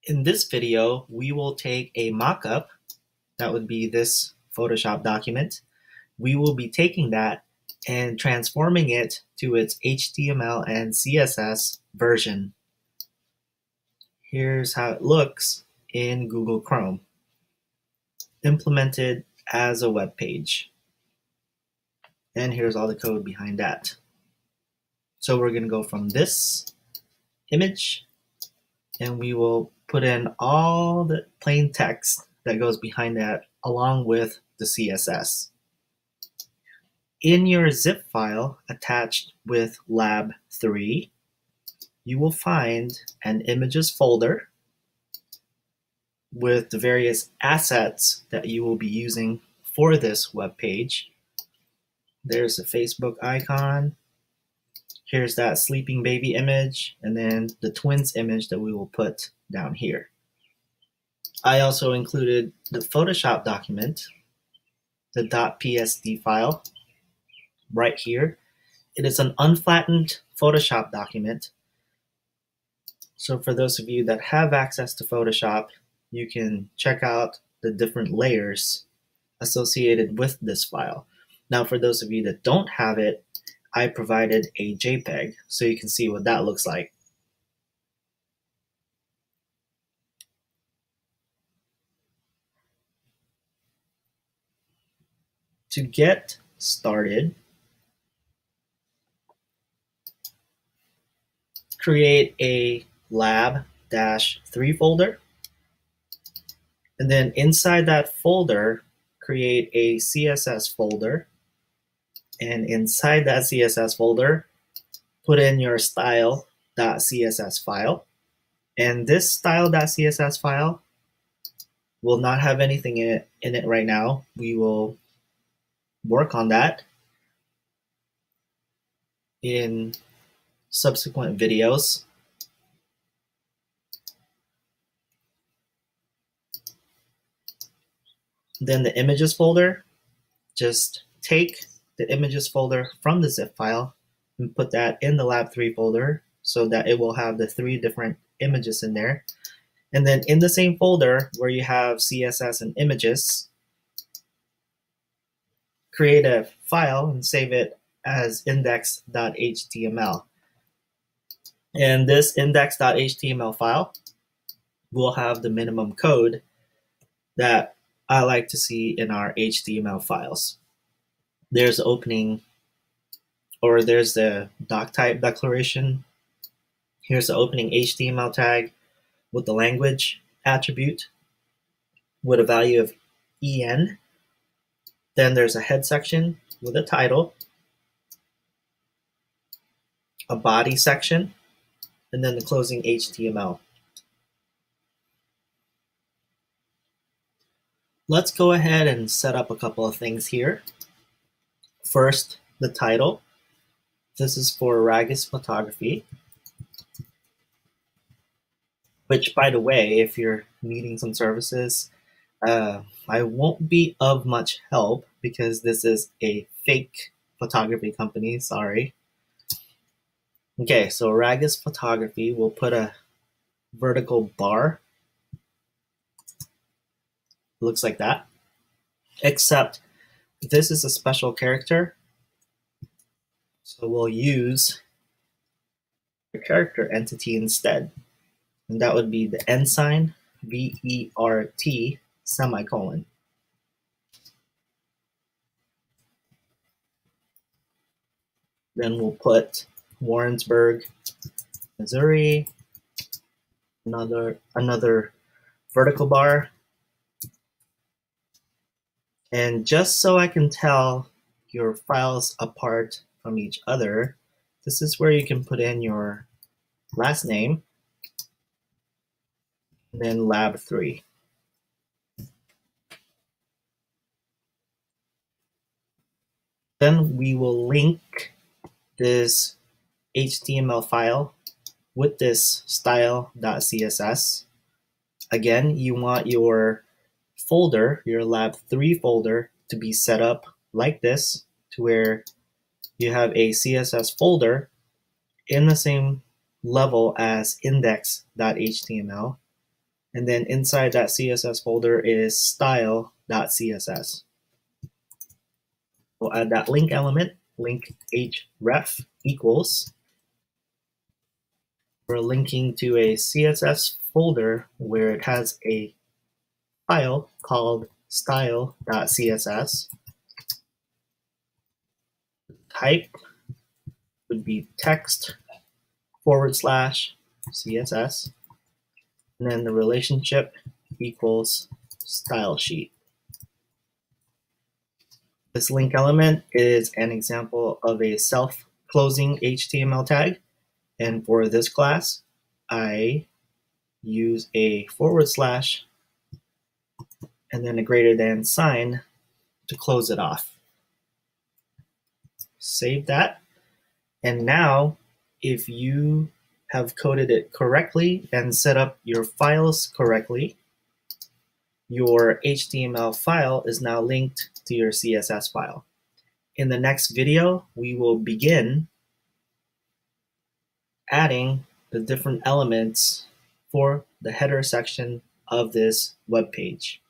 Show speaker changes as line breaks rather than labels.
In this video, we will take a mockup, that would be this Photoshop document. We will be taking that and transforming it to its HTML and CSS version. Here's how it looks in Google Chrome, implemented as a web page. And here's all the code behind that. So we're going to go from this image, and we will put in all the plain text that goes behind that along with the CSS. In your zip file attached with Lab 3, you will find an images folder with the various assets that you will be using for this web page. There's a Facebook icon. Here's that sleeping baby image, and then the twins image that we will put down here. I also included the Photoshop document, the .psd file, right here. It is an unflattened Photoshop document. So for those of you that have access to Photoshop, you can check out the different layers associated with this file. Now, for those of you that don't have it, I provided a JPEG so you can see what that looks like. To get started, create a lab-3 folder, and then inside that folder, create a CSS folder, and inside that CSS folder, put in your style.css file. And this style.css file will not have anything in it right now. We will work on that in subsequent videos. Then the images folder, just take the images folder from the zip file and put that in the Lab 3 folder so that it will have the 3 different images in there. And then in the same folder where you have CSS and images, create a file and save it as index.html. And this index.html file will have the minimum code that I like to see in our HTML files. There's opening, or there's the doc type declaration. Here's the opening HTML tag with the language attribute with a value of EN. Then there's a head section with a title, a body section, and then the closing HTML. Let's go ahead and set up a couple of things here. First, the title. This is for Ragus Photography, which, by the way, if you're needing some services, I won't be of much help because this is a fake photography company, sorry. Okay, so Ragus Photography will put a vertical bar. Looks like that, except this is a special character. So we'll use the character entity instead. And that would be the ensign, VERT, semicolon. Then we'll put Warrensburg, Missouri, another vertical bar. And just so I can tell your files apart from each other, this is where you can put in your last name, and then Lab 3. Then we will link this HTML file with this style.css. Again, you want your folder, your Lab 3 folder, to be set up like this, to where you have a CSS folder in the same level as index.html, And then inside that CSS folder is style.css. We'll add that link element, link href equals. We're linking to a CSS folder where it has a file called style.css. Type would be text / CSS. And then the relationship equals style sheet. This link element is an example of a self-closing HTML tag. And for this class, I use a / and then a greater than sign to close it off. Save that. And now, if you have coded it correctly and set up your files correctly, your HTML file is now linked to your CSS file. In the next video, we will begin adding the different elements for the header section of this web page.